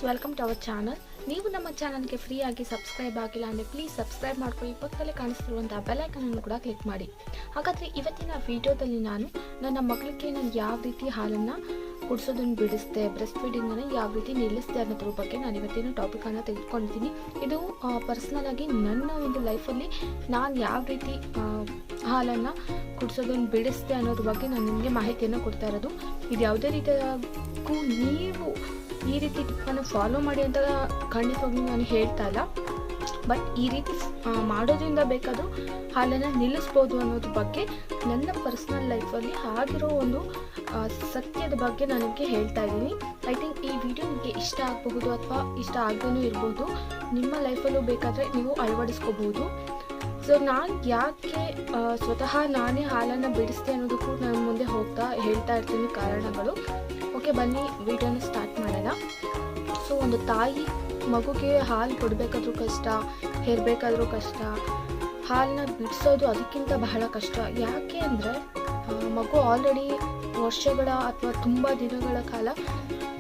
Welcome to our channel. ನೀವು ನಮ್ಮ ಚಾನಲ್ಗೆ ಫ್ರೀ ಆಗಿ ಸಬ್ಸ್ಕ್ರೈಬ್ ಆಗಿಲ್ಲ ಅಂದರೆ ಪ್ಲೀಸ್ ಸಬ್ಸ್ಕ್ರೈಬ್ ಮಾಡ್ಕೊಳ್ಳಿ. ಪಕ್ಕದಲ್ಲೇ ಕಾಣಿಸ್ತಿರುವಂಥ ಬೆಲ್ ಐಕಾನ್ ಅನ್ನು ಕೂಡ ಕ್ಲಿಕ್ ಮಾಡಿ. ಹಾಗಾದರೆ ಇವತ್ತಿನ ವಿಡಿಯೋದಲ್ಲಿ ನನ್ನ ಮಗಳಿಗೆ ಯಾವ ರೀತಿ ಹಾಲನ್ನು ಕುಡಿಸೋದನ್ನು ಬಿಡಿಸ್ದೆ, ಬ್ರೆಸ್ಟ್ ಫೀಡಿಂಗನ್ನು ಯಾವ ರೀತಿ ನಿಲ್ಲಿಸ್ದೆ ಅನ್ನೋದ್ರ ಬಗ್ಗೆ ನಾನು ಇವತ್ತಿನ ಟಾಪಿಕನ್ನು ತೆಗೆದುಕೊಂಡಿದ್ದೀನಿ. ಇದು ಪರ್ಸ್ನಲ್ ಆಗಿ ನನ್ನ ಒಂದು ಲೈಫಲ್ಲಿ ನಾನು ಯಾವ ರೀತಿ ಹಾಲನ್ನು ಕುಡಿಸೋದನ್ನು ಬಿಡಿಸ್ದೆ ಅನ್ನೋದ್ರ ಬಗ್ಗೆ ನಾನು ನಿಮಗೆ ಮಾಹಿತಿಯನ್ನು ಕೊಡ್ತಾ ಇರೋದು. ಇದು ಯಾವುದೇ ರೀತಿಯಾಗೂ ನೀವು ಈ ರೀತಿ ಟಿಪ್ಪನ್ನು ಫಾಲೋ ಮಾಡಿ ಅಂತ ಖಂಡಿತವಾಗ್ಲೂ ನಾನು ಹೇಳ್ತಾ ಇಲ್ಲ. ಬಟ್ ಈ ರೀತಿ ಮಾಡೋದ್ರಿಂದ ಬೇಕಾದರೂ ಹಾಲನ್ನು ನಿಲ್ಲಿಸ್ಬೋದು ಅನ್ನೋದ್ರ ಬಗ್ಗೆ ನನ್ನ ಪರ್ಸ್ನಲ್ ಲೈಫಲ್ಲಿ ಆಗಿರೋ ಒಂದು ಸತ್ಯದ ಬಗ್ಗೆ ನನಗೆ ಹೇಳ್ತಾ ಇದ್ದೀನಿ. ಐ ಥಿಂಕ್ ಈ ವಿಡಿಯೋ ನಿಮಗೆ ಇಷ್ಟ ಆಗಬಹುದು ಅಥವಾ ಇಷ್ಟ ಆಗದೇನೂ ಇರ್ಬೋದು. ನಿಮ್ಮ ಲೈಫಲ್ಲೂ ಬೇಕಾದರೆ ನೀವು ಅಳವಡಿಸ್ಕೋಬಹುದು. ಸೊ ನಾನು ಯಾಕೆ ಸ್ವತಃ ನಾನೇ ಹಾಲನ್ನು ಬಿಡಿಸ್ದೆ ಅನ್ನೋದಕ್ಕೂ ನಾನು ಮುಂದೆ ಹೇಳ್ತಾ ಇರ್ತೀನಿ ಕಾರಣಗಳು. ಓಕೆ, ಬನ್ನಿ ವಿಡಿಯೋನ ಸ್ಟಾರ್ಟ್ ಮಾಡೋಣ. ಸೊ ಒಂದು ತಾಯಿ ಮಗುಗೆ ಹಾಲು ಕೊಡಬೇಕಾದ್ರೂ ಕಷ್ಟ, ಹೆರಬೇಕಾದ್ರೂ ಕಷ್ಟ, ಹಾಲನ್ನ ಬಿಡಿಸೋದು ಅದಕ್ಕಿಂತ ಬಹಳ ಕಷ್ಟ. ಯಾಕೆ ಅಂದರೆ ಮಗು ಆಲ್ರೆಡಿ ವರ್ಷಗಳ ಅಥವಾ ತುಂಬ ದಿನಗಳ ಕಾಲ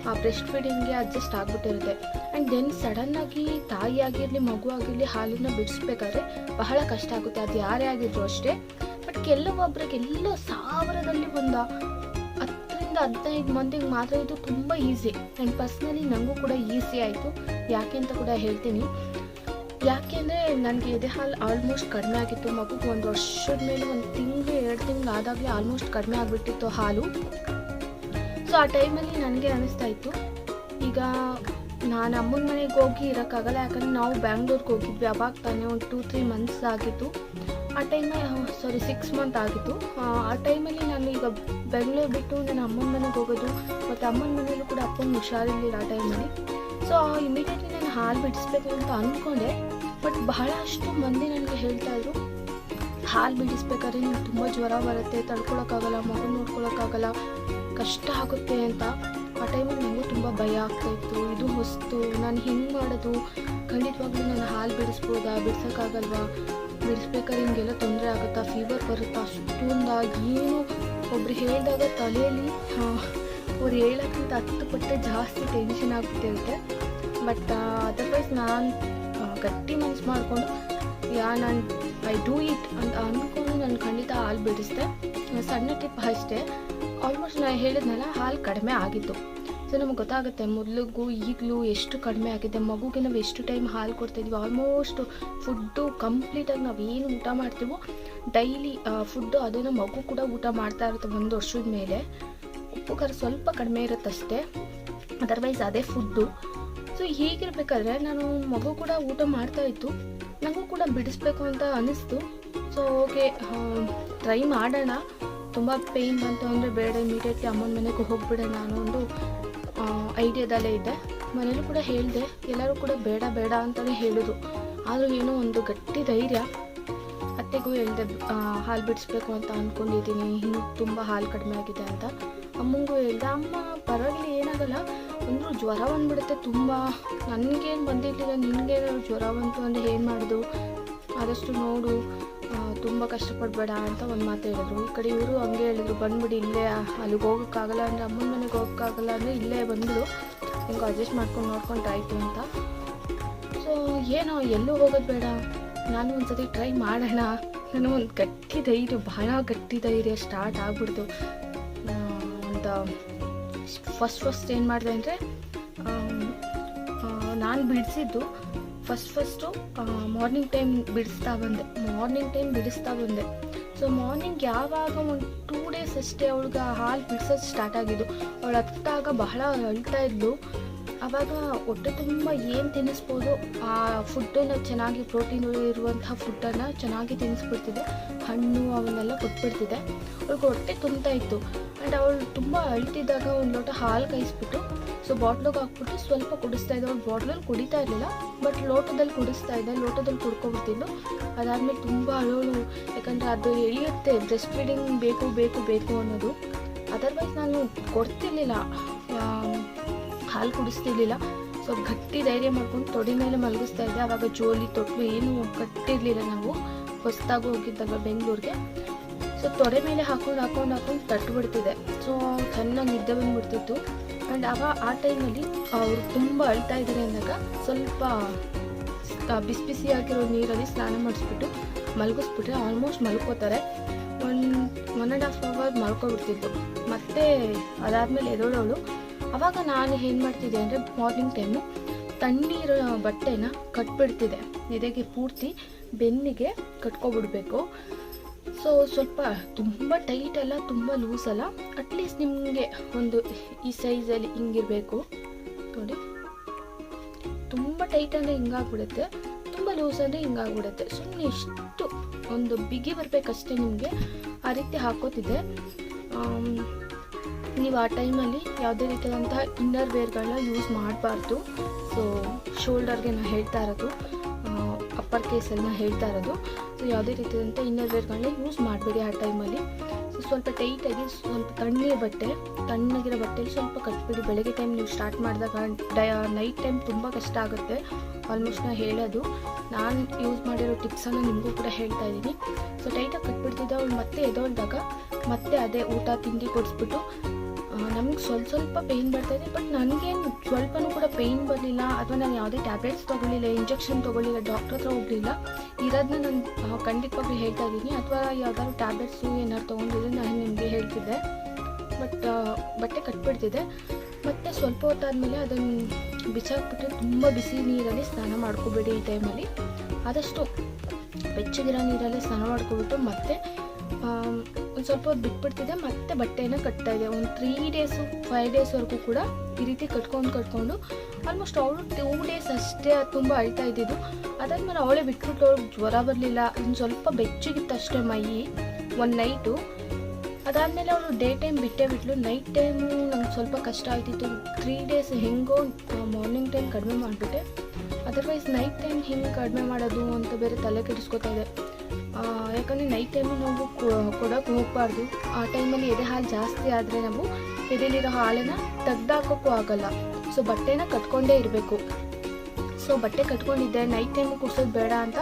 ಆ ಬ್ರೆಸ್ಟ್ ಫೀಡಿಂಗ್ಗೆ ಅಡ್ಜಸ್ಟ್ ಆಗಿಬಿಟ್ಟಿರುತ್ತೆ. ಆ್ಯಂಡ್ ದೆನ್ ಸಡನ್ನಾಗಿ ತಾಯಿ ಆಗಿರಲಿ ಮಗು ಆಗಿರಲಿ ಹಾಲನ್ನು ಬಿಡಿಸ್ಬೇಕಾದ್ರೆ ಬಹಳ ಕಷ್ಟ ಆಗುತ್ತೆ. ಅದು ಯಾರೇ ಆಗಿದ್ರು ಅಷ್ಟೇ. ಬಟ್ ಕೆಲವೊಬ್ಬರಿಗೆ ಎಲ್ಲೋ 1000ರಲ್ಲಿ ಒಂದು 10-15 ಮಂದಿಗೆ ಮಾತ್ರ ಇದು ತುಂಬ ಈಸಿ. ಆ್ಯಂಡ್ ಪರ್ಸ್ನಲಿ ನನಗೂ ಕೂಡ ಈಸಿ ಆಯಿತು. ಯಾಕೆ ಅಂತ ಕೂಡ ಹೇಳ್ತೀನಿ. ಯಾಕೆ ಅಂದರೆ ನನಗೆ ಎದೆ ಹಾಲು ಆಲ್ಮೋಸ್ಟ್ ಕಡಿಮೆ ಆಗಿತ್ತು. ಮಗುಗೆ 1 ವರ್ಷದ ಮೇಲೆ 1 ತಿಂಗಳು 2 ತಿಂಗಳು ಆದಾಗಲೇ ಆಲ್ಮೋಸ್ಟ್ ಕಡಿಮೆ ಆಗಿಬಿಟ್ಟಿತ್ತು ಹಾಲು. ಸೊ ಆ ಟೈಮಲ್ಲಿ ನನಗೆ ಅನ್ನಿಸ್ತಾ ಇತ್ತು, ಈಗ ನಾನು ಅಮ್ಮನ ಮನೆಗೆ ಹೋಗಿ ಇರೋಕ್ಕಾಗಲ್ಲ. ಯಾಕಂದರೆ ನಾವು ಬ್ಯಾಂಗ್ಳೂರ್ಗೆ ಹೋಗಿದ್ವಿ. ಅವಾಗ ತಾನೇ ಒಂದು 2-3 ಮಂತ್ಸ್ ಆಗಿತ್ತು. ಆ ಟೈಮಲ್ಲಿ 6 ಮಂತ್ ಆಗಿತ್ತು. ಆ ಟೈಮಲ್ಲಿ ನಾನು ಈಗ ಬೆಂಗಳೂರು ಬಿಟ್ಟು ನನ್ನ ಅಮ್ಮನ ಮನೆಗೆ ಹೋಗೋದು, ಮತ್ತು ಅಮ್ಮನ ಮನೆಯಲ್ಲೂ ಕೂಡ ಅಪ್ಪನ ಹುಷಾರಿರಲಿಲ್ಲ ಆ ಟೈಮಲ್ಲಿ. ಸೊ ಇಮಿಡಿಯೇಟ್ಲಿ ನಾನು ಹಾಲು ಬಿಡಿಸ್ಬೇಕು ಅಂತ ಅಂದ್ಕೊಂಡೆ. ಬಟ್ ಬಹಳಷ್ಟು ಮಂದಿ ನನಗೆ ಹೇಳ್ತಾಯಿದ್ರು, ಹಾಲು ಬಿಡಿಸ್ಬೇಕಾದ್ರೆ ನಿಮ್ಗೆ ತುಂಬ ಜ್ವರ ಬರುತ್ತೆ, ತಡ್ಕೊಳಕ್ಕಾಗಲ್ಲ, ಮಗು ನೋಡ್ಕೊಳಕ್ಕಾಗಲ್ಲ, ಕಷ್ಟ ಆಗುತ್ತೆ ಅಂತ. ಆ ಟೈಮಲ್ಲಿ ನನಗೂ ತುಂಬ ಭಯ ಆಗ್ತಾಯಿತ್ತು. ಇದು ಹೊಸ್ತು, ನಾನು ಹಿಂಗೆ ಮಾಡೋದು, ಖಂಡಿತವಾಗ್ಲೂ ನಾನು ಹಾಲು ಬಿಡಿಸ್ಬೋದಾ, ಬಿಡ್ಸೋಕ್ಕಾಗಲ್ವಾ, ಬಿಡಿಸ್ಬೇಕಾದ್ರೆ ಹಿಂಗೆಲ್ಲ ತೊಂದರೆ ಆಗುತ್ತಾ, ಫೀವರ್ ಬರುತ್ತಾ, ಅಷ್ಟೊಂದು ಏನು ಒಬ್ರು ಹೇಳಿದಾಗ ತಲೆಯಲ್ಲಿ ಅವ್ರು ಹೇಳೋಕ್ಕಿಂತ 10 ಪಟ್ಟು ಜಾಸ್ತಿ ಟೆನ್ಷನ್ ಆಗ್ಬಿಟ್ಟಿರುತ್ತೆ. ಬಟ್ ಅದರ್ವೈಸ್ ನಾನು ಗಟ್ಟಿ ಮನಸ್ಸು ಮಾಡಿಕೊಂಡು ನಾನು ಐ ಡೂ ಇಟ್ ಅಂತ ಅಂದ್ಕೊಂಡು ನಾನು ಖಂಡಿತ ಹಾಲು ಬಿಡಿಸ್ದೆ. ಸಣ್ಣ ಟಿಪ್ ಅಷ್ಟೇ. ಆಲ್ಮೋಸ್ಟ್ ನಾನು ಹೇಳಿದ್ನಲ್ಲ, ಹಾಲು ಕಡಿಮೆ ಆಗಿತ್ತು. ಸೊ ನಮಗೆ ಗೊತ್ತಾಗುತ್ತೆ ಮೊದಲಿಗೂ ಈಗಲೂ ಎಷ್ಟು ಕಡಿಮೆ ಆಗಿದೆ. ಮಗುಗೆ ನಾವು ಎಷ್ಟು ಟೈಮ್ ಹಾಲು ಕೊಡ್ತಾಯಿದ್ವಿ, ಆಲ್ಮೋಸ್ಟ್ ಫುಡ್ಡು ಕಂಪ್ಲೀಟಾಗಿ ನಾವು ಏನು ಊಟ ಮಾಡ್ತೀವೋ ಡೈಲಿ ಫುಡ್ಡು ಅದನ್ನು ಮಗು ಕೂಡ ಊಟ ಮಾಡ್ತಾ ಇರುತ್ತೆ 1 ವರ್ಷದ ಮೇಲೆ. ಉಪ್ಪು ಖಾರ ಸ್ವಲ್ಪ ಕಡಿಮೆ ಇರುತ್ತಷ್ಟೇ, ಅದರ್ವೈಸ್ ಅದೇ ಫುಡ್ಡು. ಸೊ ಹೀಗಿರ್ಬೇಕಾದ್ರೆ ನಾನು ಮಗು ಕೂಡ ಊಟ ಮಾಡ್ತಾಯಿತ್ತು, ನನಗೂ ಕೂಡ ಬಿಡಿಸ್ಬೇಕು ಅಂತ ಅನ್ನಿಸ್ತು. ಸೊ ಓಕೆ, ಟ್ರೈ ಮಾಡೋಣ. ತುಂಬ ಪೇಯ್ನ್ ಬಂತು ಅಂದರೆ ಬೇಡ, ಇಮಿಡಿಯೇಟ್ಲಿ ಅಮ್ಮನ ಮನೆಗೆ ಹೋಗಿಬಿಡೋಣ ಅನ್ನೋ ಒಂದು ಐಡಿಯಾದಲ್ಲೇ ಇದೆ. ಮನೇಲೂ ಕೂಡ ಹೇಳಿದೆ, ಎಲ್ಲರೂ ಕೂಡ ಬೇಡ ಬೇಡ ಅಂತಲೇ ಹೇಳಿದ್ರು. ಆದರೂ ಏನೋ ಒಂದು ಗಟ್ಟಿ ಧೈರ್ಯ. ಅತ್ತೆಗೂ ಹೇಳಿದೆ ಹಾಲು ಬಿಡಿಸ್ಬೇಕು ಅಂತ ಅಂದ್ಕೊಂಡಿದ್ದೀನಿ, ಹಿಂಗೆ ತುಂಬ ಹಾಲು ಕಡಿಮೆ ಆಗಿದೆ ಅಂತ. ಅಮ್ಮಂಗೂ ಹೇಳಿದೆ, ಅಮ್ಮ ಪರವಾಗಿಲ್ಲ, ಏನಾಗಲ್ಲ, ಅಂದರೂ ಜ್ವರ ಬಂದುಬಿಡುತ್ತೆ ತುಂಬ. ನನಗೇನು ಬಂದಿರಲಿಲ್ಲ, ನಿನಗೇನು ಜ್ವರ ಬಂತು ಅಂದರೆ ಏನು ಮಾಡೋದು, ಆದಷ್ಟು ನೋಡು, ತುಂಬ ಕಷ್ಟಪಡಬೇಡ ಅಂತ ಒಂದು ಮಾತು ಹೇಳಿದ್ರು. ಈ ಕಡೆ ಇವರು ಹಂಗೆ ಹೇಳಿದ್ರು, ಬಂದುಬಿಡಿ ಇಲ್ಲೇ, ಅಲ್ಲಿಗೆ ಹೋಗೋಕ್ಕಾಗಲ್ಲ ಅಂದರೆ ಅಮ್ಮನ ಮನೆಗೆ ಹೋಗೋಕ್ಕಾಗಲ್ಲ ಅಂದರೆ ಇಲ್ಲೇ ಬಂದು ಹಿಂಗೆ ಅಡ್ಜಸ್ಟ್ ಮಾಡ್ಕೊಂಡು ನೋಡ್ಕೊಂಡ್ರಾಯ್ತು ಅಂತ. ಸೊ ಏನೋ ಎಲ್ಲೂ ಹೋಗೋದು ಬೇಡ, ನಾನು ಒಂದು ಸತಿ ಟ್ರೈ ಮಾಡೋಣ. ನಾನು ಒಂದು ಗಟ್ಟಿ ಧೈರ್ಯ, ಬಹಳ ಗಟ್ಟಿ ಧೈರ್ಯ ಸ್ಟಾರ್ಟ್ ಆಗ್ಬಿಡ್ತು. ಒಂದು ಫಸ್ಟ್ ಏನು ಮಾಡಿದೆ ಅಂದರೆ, ನಾನು ಬಿಡಿಸಿದ್ದು ಫಸ್ಟು ಮಾರ್ನಿಂಗ್ ಟೈಮ್ ಬಿಡಿಸ್ತಾ ಬಂದೆ. ಸೊ ಮಾರ್ನಿಂಗ್ ಯಾವಾಗ ಒಂದು 2 ಡೇಸ್ ಅಷ್ಟೇ ಅವಳಿಗೆ ಹಾಲು ಬಿಡಿಸೋದು ಸ್ಟಾರ್ಟ್ ಆಗಿದ್ದು. ಅವಳು ಹತ್ತಾಗ ಬಹಳ ಅಳ್ತಾ ಇದ್ಲು. ಆವಾಗ ಹೊಟ್ಟೆ ತುಂಬ ಏನು ತಿನ್ನಿಸ್ಬೋದು ಆ ಫುಡ್ಡನ್ನು ಚೆನ್ನಾಗಿ ಪ್ರೋಟೀನ್ ಇರುವಂತಹ ಫುಡ್ಡನ್ನು ಚೆನ್ನಾಗಿ ತಿನ್ನಿಸ್ಬಿಡ್ತಿದ್ದೆ. ಹಣ್ಣು ಅವನ್ನೆಲ್ಲ ಕೊಟ್ಬಿಡ್ತಿದ್ದೆ. ಅವಳಿಗೆ ಹೊಟ್ಟೆ ತುಂಬ್ತಾ ಇತ್ತು. ಆ್ಯಂಡ್ ಅವಳು ತುಂಬ ಅಳ್ತಿದ್ದಾಗ ಒಂದು ಲೋಟ ಹಾಲು ಕಾಯಿಸ್ಬಿಟ್ಟು ಸೊ ಬಾಟ್ಲಿಗೆ ಹಾಕ್ಬಿಟ್ಟು ಸ್ವಲ್ಪ ಕುಡಿಸ್ತಾ ಇದ್ದೆ. ಅವಳು ಬಾಟ್ಲಲ್ಲಿ ಕುಡಿತಾ ಇರಲಿಲ್ಲ, ಬಟ್ ಲೋಟದಲ್ಲಿ ಕುಡಿಸ್ತಾ ಇದ್ದೆ. ಲೋಟದಲ್ಲಿ ಕುಡ್ಕೊಬಿಡ್ತಿದ್ಲು. ಅದಾದಮೇಲೆ ತುಂಬ ಅಳೋಳು. ಯಾಕಂದರೆ ಅದು ಎಳೆಯುತ್ತೆ, ಬ್ರೆಸ್ಟ್ ಫೀಡಿಂಗ್ ಬೇಕು ಬೇಕು ಬೇಕು ಅನ್ನೋದು. ಅದರ್ವೈಸ್ ನಾನು ಕೊಡ್ತಿರ್ಲಿಲ್ಲ, ಹಾಲು ಕುಡಿಸ್ತಿರ್ಲಿಲ್ಲ. ಸೊ ಗಟ್ಟಿ ಧೈರ್ಯ ಮಾಡ್ಕೊಂಡು ತೊಡೆ ಮೇಲೆ ಮಲಗಿಸ್ತಾ ಇದ್ದೆ. ಆವಾಗ ಜೋಲಿ ತೊಟ್ಲು ಏನೂ ಕಟ್ಟಿರಲಿಲ್ಲ, ನಾವು ಹೊಸದಾಗಿ ಹೋಗಿದ್ದಾಗ ಬೆಂಗಳೂರಿಗೆ. ಸೊ ತೊಡೆ ಮೇಲೆ ಹಾಕೊಂಡು ತಟ್ಬಿಡ್ತಿದ್ದೆ. ಸೊ ಚೆನ್ನಾಗಿ ನಿದ್ದೆ ಬಂದುಬಿಡ್ತಿತ್ತು. ಆ್ಯಂಡ್ ಆ ಟೈಮಲ್ಲಿ ಅವರು ತುಂಬ ಅಳ್ತಾ ಇದ್ದಾರೆ ಅಂದಾಗ ಸ್ವಲ್ಪ ಬಿಸಿ ಆಗಿರೋ ನೀರಲ್ಲಿ ಸ್ನಾನ ಮಾಡಿಸ್ಬಿಟ್ಟು ಮಲಗಿಸ್ಬಿಟ್ರೆ ಆಲ್ಮೋಸ್ಟ್ ಮಲ್ಕೋತಾರೆ. 1.5 hour ಮಲ್ಕೊಬಿಡ್ತಿತ್ತು. ಮತ್ತು ಅದಾದಮೇಲೆ ಎದೋಳವಳು. ಆವಾಗ ನಾನು ಏನು ಮಾಡ್ತಿದ್ದೆ ಅಂದರೆ ಮಾರ್ನಿಂಗ್ ಟೈಮು ತಣ್ಣೀರು ಬಟ್ಟೆನ ಕಟ್ಬಿಡ್ತಿದ್ದೆ, ಎದೆಗೆ ಪೂರ್ತಿ ಬೆನ್ನಿಗೆ ಕಟ್ಕೊಬಿಡ್ಬೇಕು. ಸೊ ಸ್ವಲ್ಪ ತುಂಬ ಟೈಟ್ ಅಲ್ಲ, ತುಂಬ ಲೂಸ್ ಅಲ್ಲ, ಅಟ್ಲೀಸ್ಟ್ ನಿಮಗೆ ಒಂದು ಈ ಸೈಜಲ್ಲಿ ಹಿಂಗಿರಬೇಕು ನೋಡಿ. ತುಂಬ ಟೈಟ್ ಅಂದರೆ ಹಿಂಗಾಗ್ಬಿಡುತ್ತೆ, ತುಂಬ ಲೂಸ್ ಅಂದರೆ ಹಿಂಗಾಗ್ಬಿಡುತ್ತೆ. ಸುಮ್ಮನೆ ಇಷ್ಟು ಒಂದು ಬಿಗಿ ಬರಬೇಕಷ್ಟೇ ನಿಮಗೆ, ಆ ರೀತಿ ಹಾಕೋತಿದ್ದೆ. ನೀವು ಆ ಟೈಮಲ್ಲಿ ಯಾವುದೇ ರೀತಿಯಾದಂತಹ ಇನ್ನರ್ ವೇರ್ಗಳನ್ನ ಯೂಸ್ ಮಾಡಬಾರ್ದು. ಸೊ ಶೋಲ್ಡರ್ಗೆ ನಾನು ಹೇಳ್ತಾ ಇರೋದು, ಅಪ್ಪರ್ ಕೇಸಲ್ಲಿ ಹೇಳ್ತಾ ಇರೋದು. ಸೊ ಯಾವುದೇ ರೀತಿಯಾದಂಥ ಇನ್ನರ್ ವೇರ್ಗಳನ್ನ ಯೂಸ್ ಮಾಡಬೇಡಿ ಆ ಟೈಮಲ್ಲಿ. ಸೊ ಸ್ವಲ್ಪ ಟೈಟಾಗಿ ಸ್ವಲ್ಪ ತಣ್ಣಗಿರೋ ಬಟ್ಟೆಲಿ ಸ್ವಲ್ಪ ಕಟ್ಬಿಡಿ. ಬೆಳಗ್ಗೆ ಟೈಮ್ ನೀವು ಸ್ಟಾರ್ಟ್ ಮಾಡಿದಾಗ ನೈಟ್ ಟೈಮ್ ತುಂಬ ಕಷ್ಟ ಆಗುತ್ತೆ. ಆಲ್ಮೋಸ್ಟ್ ನಾನು ಹೇಳೋದು, ನಾನು ಯೂಸ್ ಮಾಡಿರೋ ಟಿಪ್ಸನ್ನು ನಿಮಗೂ ಕೂಡ ಹೇಳ್ತಾ ಇದ್ದೀನಿ. ಸೊ ಟೈಟಾಗಿ ಕಟ್ಬಿಡ್ತಿದ್ದೆ. ಅವ್ಳು ಮತ್ತೆ ಎದೊಳ್ದಾಗ ಮತ್ತೆ ಅದೇ ಊಟ ತಿಂಡಿ ಕೊಡಿಸ್ಬಿಟ್ಟು ನಮಗೆ ಸ್ವಲ್ಪ ಪೇಯ್ನ್ ಬರ್ತಾಯಿದೆ. ಬಟ್ ನನಗೇನು ಸ್ವಲ್ಪನೂ ಕೂಡ ಪೇಯ್ನ್ ಬರಲಿಲ್ಲ, ಅಥವಾ ನಾನು ಯಾವುದೇ ಟ್ಯಾಬ್ಲೆಟ್ಸ್ ತೊಗೊಳ್ಳಿಲ್ಲ, ಇಂಜೆಕ್ಷನ್ ತೊಗೊಳ್ಳಿಲ್ಲ, ಡಾಕ್ಟ್ರ್ ಹತ್ರ ಹೋಗಲಿಲ್ಲ. ಇರೋದನ್ನ ನಾನು ಖಂಡಿತವಾಗ್ಲೂ ಹೇಳ್ತಾ ಇದ್ದೀನಿ. ಅಥವಾ ಯಾವ್ದಾದ್ರು ಟ್ಯಾಬ್ಲೆಟ್ಸು ಏನಾದ್ರು ತೊಗೊಂಡಿದ್ರೆ ನಾನು ನಿಮಗೆ ಹೇಳ್ತಿದ್ದೆ. ಬಟ್ ಬಟ್ಟೆ ಕಟ್ಬಿಡ್ತಿದ್ದೆ. ಮತ್ತು ಸ್ವಲ್ಪ ಹೊತ್ತಾದಮೇಲೆ ಅದನ್ನು ಬಿಸಾಕ್ಬಿಟ್ಟು ತುಂಬ ಬಿಸಿ ನೀರಲ್ಲಿ ಸ್ನಾನ ಮಾಡ್ಕೋಬೇಡಿ ಈ ಟೈಮಲ್ಲಿ. ಆದಷ್ಟು ಬೆಚ್ಚಗಿರೋ ನೀರಲ್ಲಿ ಸ್ನಾನ ಮಾಡ್ಕೊಬಿಟ್ಟು ಮತ್ತೆ ಒಂದು ಸ್ವಲ್ಪ ಹೊತ್ತು ಬಿಟ್ಬಿಡ್ತಿದ್ದೆ. ಮತ್ತೆ ಬಟ್ಟೆನ ಕಟ್ತಾಯಿದ್ದೆ. ಒಂದು 3 days 5 daysವರೆಗೂ ಕೂಡ ಈ ರೀತಿ ಕಟ್ಕೊಂಡು ಆಲ್ಮೋಸ್ಟ್ ಅವಳು 2 days ಅಷ್ಟೇ ತುಂಬ ಅಳ್ತಾ ಇದ್ದಿದ್ದು. ಅದಾದ್ಮೇಲೆ ಅವಳೇ ಬಿಟ್ಬಿಟ್ಟು ಅವ್ಳಿಗೆ ಜ್ವರ ಬರಲಿಲ್ಲ, ಒಂದು ಸ್ವಲ್ಪ ಬೆಚ್ಚಗಿತ್ತು ಅಷ್ಟೇ ಮೈ ಒಂದು ನೈಟು. ಅದಾದಮೇಲೆ ಅವಳು ಡೇ ಟೈಮ್ ಬಿಟ್ಟಳು. ನೈಟ್ ಟೈಮು ನಂಗೆ ಸ್ವಲ್ಪ ಕಷ್ಟ ಆಗ್ತಿತ್ತು. 3 days ಹೆಂಗೋ ಮಾರ್ನಿಂಗ್ ಟೈಮ್ ಕಡಿಮೆ ಮಾಡಿಬಿಟ್ಟೆ. ಅದರ್ವೈಸ್ ನೈಟ್ ಟೈಮ್ ಹೆಂಗೆ ಕಡಿಮೆ ಮಾಡೋದು ಅಂತ ಬೇರೆ ತಲೆ ಕೆಡಿಸ್ಕೊತಾ ಇದೆ. ಯಾಕಂದರೆ ನೈಟ್ ಟೈಮು ನಾವು ಕೊಡೋಕ್ಕೆ ಹೋಗಬಾರ್ದು. ಆ ಟೈಮಲ್ಲಿ ಎದೆ ಹಾಲು ಜಾಸ್ತಿ ಆದರೆ ನಾವು ಎದೆಲಿರೋ ಹಾಲನ್ನು ತೆಗ್ದಾಕೋಕ್ಕೂ ಆಗೋಲ್ಲ. ಸೊ ಬಟ್ಟೆನ ಕಟ್ಕೊಂಡೇ ಇರಬೇಕು. ಸೊ ಬಟ್ಟೆ ಕಟ್ಕೊಂಡಿದ್ದೆ. ನೈಟ್ ಟೈಮು ಕುಡ್ಸೋದು ಬೇಡ ಅಂತ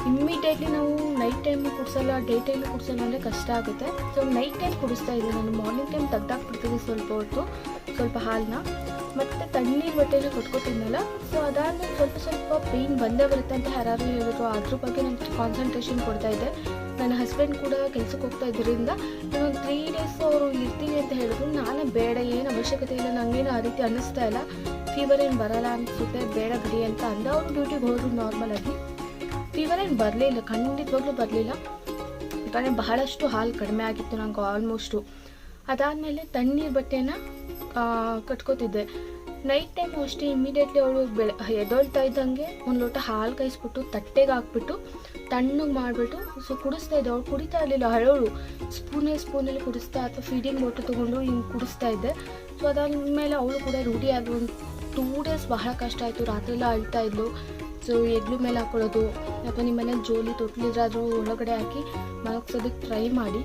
ಇಮ್ಮಿಡಿಯೇಟ್ಲಿ ನಾವು ನೈಟ್ ಟೈಮು ಕುಡಿಸಲ್ಲ, ಡೇ ಟೈಮು ಕುಡಿಸಲ್ಲ ಅಂದರೆ ಕಷ್ಟ ಆಗುತ್ತೆ. ಸೊ ನೈಟ್ ಟೈಮ್ ಕುಡಿಸ್ತಾ ಇದ್ದೀನಿ ನಾನು. ಮಾರ್ನಿಂಗ್ ಟೈಮ್ ತೆಗ್ದಾಕ್ಬಿಡ್ತೀನಿ ಸ್ವಲ್ಪ ಹೊತ್ತು, ಸ್ವಲ್ಪ ಹಾಲನ್ನ. ಮತ್ತು ತಣ್ಣೀರು ಬಟ್ಟೆನ ಕಟ್ಕೊತೀನಲ್ಲ. ಸೊ ಅದಾದಮೇಲೆ ಸ್ವಲ್ಪ ಪೇಯ್ನ್ ಬಂದೇ ಬರುತ್ತೆ ಅಂತ ಯಾರು ಹೇಳಿದ್ರು. ಅದ್ರ ಬಗ್ಗೆ ನಾನು ಕಾನ್ಸಂಟ್ರೇಷನ್ ಕೊಡ್ತಾಯಿದ್ದೆ. ನನ್ನ ಹಸ್ಬೆಂಡ್ ಕೂಡ ಕೆಲಸಕ್ಕೆ ಹೋಗ್ತಾ ಇದ್ದರಿಂದ ನಾನು ಒಂದು 3 days ಅವರು ಇರ್ತೀನಿ ಅಂತ ಹೇಳಿದ್ರು. ನಾನೇ ಬೇಡ, ಏನು ಅವಶ್ಯಕತೆ ಇಲ್ಲ, ನನಗೇನು ಆ ರೀತಿ ಅನ್ನಿಸ್ತಾ ಇಲ್ಲ, ಫೀವರ್ ಏನು ಬರೋಲ್ಲ ಅನಿಸುತ್ತೆ, ಬೇಡ ಬಿಡಿ ಅಂತ ಅಂದ. ಅವರು ಡ್ಯೂಟಿಗೆ ಹೋದ್ರು ನಾರ್ಮಲಾಗಿ. ಫೀವರ್ ಏನು ಬರಲಿಲ್ಲ, ಖಂಡಿತವಾಗ್ಲೂ ಬರಲಿಲ್ಲ. ಯಾಕಂದರೆ ಬಹಳಷ್ಟು ಹಾಲು ಕಡಿಮೆ ಆಗಿತ್ತು ನಂಗೆ ಆಲ್ಮೋಸ್ಟು. ಅದಾದಮೇಲೆ ತಣ್ಣೀರು ಬಟ್ಟೆನ ಕಟ್ಕೋತಿದ್ದೆ. ನೈಟ್ ಟೈಮು ಅಷ್ಟೇ ಇಮಿಡಿಯೇಟ್ಲಿ ಅವಳು ಎದೊಳ್ತಾ ಇದ್ದಂಗೆ ಒಂದು ಲೋಟ ಹಾಲು ಕಾಯಿಸ್ಬಿಟ್ಟು ತಟ್ಟೆಗೆ ಹಾಕ್ಬಿಟ್ಟು ತಣ್ಣಗೆ ಮಾಡಿಬಿಟ್ಟು ಸೊ ಕುಡಿಸ್ತಾ ಇದ್ದೆ. ಅವಳು ಕುಡಿತಾ ಇರಲಿಲ್ಲ, ಹಳೋಳು ಸ್ಪೂನಲ್ಲಿ ಕುಡಿಸ್ತಾ ಅಥವಾ ಫೀಡಿಂಗ್ ಬಾಟಲ್ ತೊಗೊಂಡು ಹಿಂಗೆ ಕುಡಿಸ್ತಾ ಇದ್ದೆ. ಸೊ ಅದಾದಮೇಲೆ ಅವಳು ಕೂಡ ರೂಢಿ ಆಗಿ ಒಂದು 2 days ಬಹಳ ಕಷ್ಟ ಆಯಿತು. ರಾತ್ರಿಯೆಲ್ಲ ಅಳ್ತಾ ಇದ್ಲು. ಸೊ ಎಗ್ಲು ಮೇಲೆ ಹಾಕೊಳ್ಳೋದು ಅಥವಾ ನಿಮ್ಮ ಮನೇಲಿ ಜೋಲಿ ತೊಟ್ಲಿದ್ರಾದ್ರೂ ಒಳಗಡೆ ಹಾಕಿ ಮಲಗ್ಸೋದಕ್ಕೆ ಟ್ರೈ ಮಾಡಿ.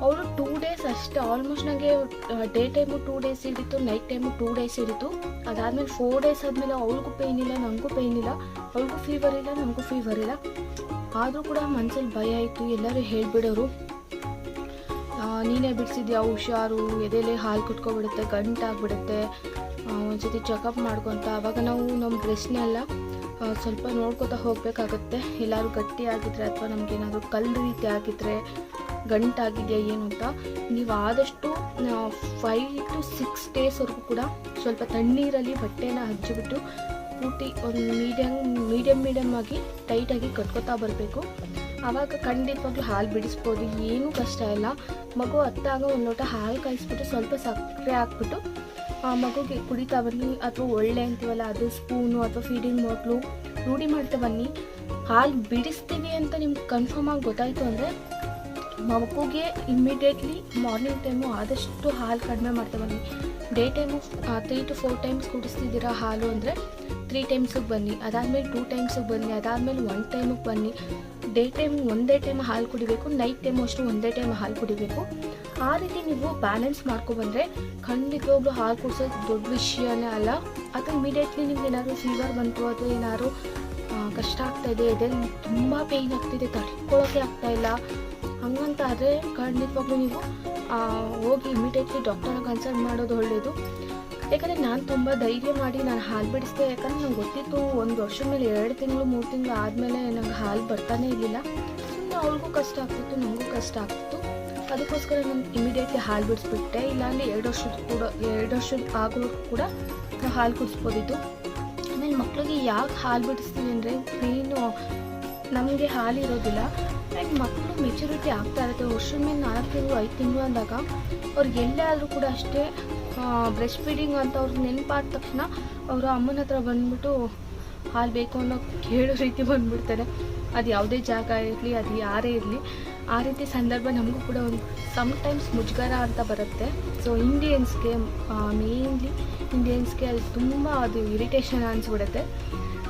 ಅವಳು 2 days ಅಷ್ಟೇ. ಆಲ್ಮೋಸ್ಟ್ ನನಗೆ ಡೇ ಟೈಮು 2 days ಹಿಡಿತು, ನೈಟ್ ಟೈಮು 2 days ಹಿಡಿತು. ಅದಾದಮೇಲೆ 4 days ಆದಮೇಲೆ ಅವಳಿಗೂ ಪೇಯ್ನ್ ಇಲ್ಲ, ನನಗೂ ಪೇಯ್ನ್ ಇಲ್ಲ, ಅವಳಿಗೂ ಫೀವರ್ ಇಲ್ಲ, ನನಗೂ ಫೀವರ್ ಇಲ್ಲ. ಆದರೂ ಕೂಡ ಮನಸ್ಸಲ್ಲಿ ಭಯ ಆಯಿತು. ಎಲ್ಲರೂ ಹೇಳಿಬಿಡೋರು, ನೀನೇ ಬಿಡಿಸಿದ್ಯಾ, ಹುಷಾರು, ಎದೆಲೆ ಹಾಲು ಕುಟ್ಕೊಬಿಡುತ್ತೆ, ಗಂಟಾಗ್ಬಿಡುತ್ತೆ, ಒಂದ್ಸತಿ ಚೆಕಪ್ ಮಾಡ್ಕೊತ. ಆವಾಗ ನಾವು ನಮ್ಮ ಡ್ರೆಸ್ನೆಲ್ಲ ಸ್ವಲ್ಪ ನೋಡ್ಕೊತಾ ಹೋಗಬೇಕಾಗತ್ತೆ. ಎಲ್ಲರೂ ಗಟ್ಟಿ ಆಗಿದ್ರೆ ಅಥವಾ ನಮಗೇನಾದರೂ ಕಲ್ಲು ರೀತಿ ಆಗಿದ್ರೆ, ಗಂಟಾಗಿದೆಯಾ ಏನು ಅಂತ. ನೀವು ಆದಷ್ಟು 5 to 6 daysವರೆಗೂ ಕೂಡ ಸ್ವಲ್ಪ ತಣ್ಣೀರಲ್ಲಿ ಬಟ್ಟೆನ ಹಚ್ಚಿಬಿಟ್ಟು ಪೂರ್ತಿ ಒಂದು ಮೀಡಿಯಮ್ ಆಗಿ ಟೈಟಾಗಿ ಕಟ್ಕೊತಾ ಬರಬೇಕು. ಆವಾಗ ಖಂಡಿತವಾಗ್ಲೂ ಹಾಲು ಬಿಡಿಸ್ಬೋದು, ಏನೂ ಕಷ್ಟ ಇಲ್ಲ. ಮಗು ಹತ್ತಾಗ ಒಂದು ಲೋಟ ಹಾಲು ಕಾಯಿಸ್ಬಿಟ್ಟು ಸ್ವಲ್ಪ ಸಕ್ಕರೆ ಹಾಕ್ಬಿಟ್ಟು ಮಗುಗೆ ಕುಡಿತಾ ಬನ್ನಿ. ಅಥವಾ ಒಳ್ಳೆ ಅಂತೀವಲ್ಲ ಅದು ಸ್ಪೂನು ಅಥವಾ ಫೀಡಿಂಗ್ ಬಾಟ್ಲು ರೂಢಿ ಮಾಡ್ತಾ ಬನ್ನಿ. ಹಾಲು ಬಿಡಿಸ್ತೀವಿ ಅಂತ ನಿಮ್ಗೆ ಕನ್ಫರ್ಮ್ ಆಗಿ ಗೊತ್ತಾಯಿತು ಅಂದರೆ ಮಗುಗೆ ಇಮ್ಮಿಡಿಯೇಟ್ಲಿ ಮಾರ್ನಿಂಗ್ ಟೈಮು ಆದಷ್ಟು ಹಾಲು ಕಡಿಮೆ ಮಾಡ್ತಾ ಬನ್ನಿ. ಡೇ ಟೈಮು 3 to 4 times ಕುಡಿಸ್ತಿದ್ದೀರಾ ಹಾಲು ಅಂದರೆ 3 timesಗೆ ಬನ್ನಿ. ಅದಾದಮೇಲೆ 2 timesಗೆ ಬನ್ನಿ. ಅದಾದಮೇಲೆ 1 timeಗೆ ಬನ್ನಿ. ಡೇ ಟೈಮ್ ಒಂದೇ ಟೈಮ್ ಹಾಲು ಕುಡಿಬೇಕು, ನೈಟ್ ಟೈಮು ಅಷ್ಟು ಒಂದೇ ಟೈಮ್ ಹಾಲು ಕುಡಿಬೇಕು. ಆ ರೀತಿ ನೀವು ಬ್ಯಾಲೆನ್ಸ್ ಮಾಡ್ಕೊಬಂದರೆ ಖಂಡಿತವಾಗ್ಲೂ ಹಾಲು ಕುಡಿಸೋದು ದೊಡ್ಡ ವಿಷಯನೇ ಅಲ್ಲ. ಅಥವಾ ಇಮಿಡಿಯೇಟ್ಲಿ ನಿಮ್ಗೆ ಏನಾದ್ರು ಫೀವರ್ ಬಂತು ಅಥವಾ ಏನಾದ್ರು ಕಷ್ಟ ಆಗ್ತಾಯಿದೆ, ಎದೆಯಲ್ಲಿ ತುಂಬ ಪೇಯ್ನ್ ಆಗ್ತಿದೆ, ತಡ್ಕೊಳ್ಳೋಕ್ಕೆ ಆಗ್ತಾಯಿಲ್ಲ, ಹಂಗಂತ ಆದರೆ ಖಂಡಿತವಾಗ್ಲೂ ನೀವು ಹೋಗಿ ಇಮಿಡಿಯೇಟ್ಲಿ ಡಾಕ್ಟರ್ನ ಕನ್ಸಲ್ಟ್ ಮಾಡೋದು ಒಳ್ಳೆಯದು. ಯಾಕಂದರೆ ನಾನು ತುಂಬ ಧೈರ್ಯ ಮಾಡಿ ನಾನು ಹಾಲು ಬಿಡಿಸಿದೆ. ಯಾಕಂದರೆ ನಂಗೆ ಗೊತ್ತಿತ್ತು 1 ವರ್ಷದ ಮೇಲೆ 2 ತಿಂಗಳು 3 ತಿಂಗಳು ಆದಮೇಲೆ ನಂಗೆ ಹಾಲು ಬರ್ತಾನೆ ಇರಲಿಲ್ಲ. ಸುಮ್ಮನೆ ಅವ್ಳಿಗೂ ಕಷ್ಟ ಆಗ್ತಿತ್ತು, ನನಗೂ ಕಷ್ಟ ಆಗ್ತಿತ್ತು. ಅದಕ್ಕೋಸ್ಕರ ನಾನು ಇಮಿಡಿಯೇಟ್ಲಿ ಹಾಲು ಬಿಡಿಸ್ಬಿಟ್ಟೆ. ಇಲ್ಲಾಂದರೆ 2 ವರ್ಷದ ಆಗೋವರೆಗೂ ಕೂಡ ನಾವು ಹಾಲು ಕುಡಿಸ್ಬೋದಿತ್ತು. ಆಮೇಲೆ ಮಕ್ಕಳಿಗೆ ಯಾಕೆ ಹಾಲು ಬಿಡಿಸ್ತೀವಿ ಅಂದರೆ ಮೇನು ನಮಗೆ ಹಾಲು ಇರೋದಿಲ್ಲ. ಆ್ಯಂಡ್ ಮಕ್ಕಳು ಮೆಚುರಿಟಿ ಆಗ್ತಾ ಇರುತ್ತೆ. ವರ್ಷದ ಮೇಲೆ 4 ತಿಂಗಳು 5 ತಿಂಗಳು ಅಂದಾಗ ಅವ್ರಿಗೆ ಎಲ್ಲೇ ಆದರೂ ಕೂಡ ಅಷ್ಟೇ ಬ್ರೆಸ್ಟ್ ಫೀಡಿಂಗ್ ಅಂತ ಅವ್ರಿಗೆ ನೆನಪಾದ ತಕ್ಷಣ ಅವರು ಅಮ್ಮನ ಹತ್ರ ಬಂದುಬಿಟ್ಟು ಹಾಲು ಬೇಕು ಅನ್ನೋ ಕೇಳೋ ರೀತಿ ಬಂದುಬಿಡ್ತಾರೆ. ಅದು ಯಾವುದೇ ಜಾಗ ಇರಲಿ, ಅದು ಯಾರೇ ಇರಲಿ, ಆ ರೀತಿ ಸಂದರ್ಭ ನಮಗೂ ಕೂಡ ಒಂದು ಸಮ್ಟೈಮ್ಸ್ ಮುಜುಗರ ಅಂತ ಬರುತ್ತೆ. ಸೊ ಇಂಡಿಯನ್ಸ್ಗೆ ಮೇನ್ಲಿ ಇಂಡಿಯನ್ಸ್ಗೆ ಅದು ತುಂಬ ಅದು ಇರಿಟೇಷನ್ ಅನಿಸ್ಬಿಡುತ್ತೆ.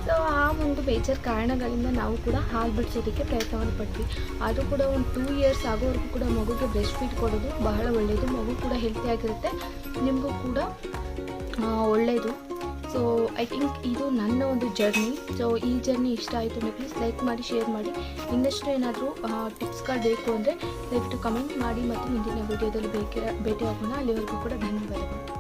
ಸೊ ಆ ಒಂದು ಬೇಜಾರು ಕಾರಣಗಳಿಂದ ನಾವು ಕೂಡ ಹಾಲು ಬಿಡಿಸೋದಕ್ಕೆ ಪ್ರಯತ್ನವನ್ನು ಪಡ್ತೀವಿ. ಆದರೂ ಕೂಡ ಒಂದು 2 ಇಯರ್ಸ್ ಆಗೋವರೆಗೂ ಕೂಡ ಮಗುಗೆ ಬ್ರೆಸ್ಟ್ ಫೀಡ್ ಕೊಡೋದು ಬಹಳ ಒಳ್ಳೆಯದು. ಮಗು ಕೂಡ ಹೆಲ್ತಿಯಾಗಿರುತ್ತೆ, ನಿಮಗೂ ಕೂಡ ಒಳ್ಳೆಯದು. ಸೊ ಐ ಥಿಂಕ್ ಇದು ನನ್ನ ಒಂದು ಜರ್ನಿ. ಸೊ ಈ ಜರ್ನಿ ಇಷ್ಟ ಆಯಿತು ಅಂದರೆ ಪ್ಲೀಸ್ ಲೈಕ್ ಮಾಡಿ, ಶೇರ್ ಮಾಡಿ. ಇನ್ನಷ್ಟು ಏನಾದರೂ ಟಿಪ್ಸ್ಗಳು ಬೇಕು ಅಂದರೆ ದಯವಿಟ್ಟು ಕಮೆಂಟ್ ಮಾಡಿ ಮತ್ತು ಮುಂದಿನ ವೀಡಿಯೋದಲ್ಲಿ ಭೇಟಿ ಆಗೋಣ. ಅಲ್ಲಿವರೆಗೂ ಕೂಡ ಧನ್ಯವಾದಗಳು.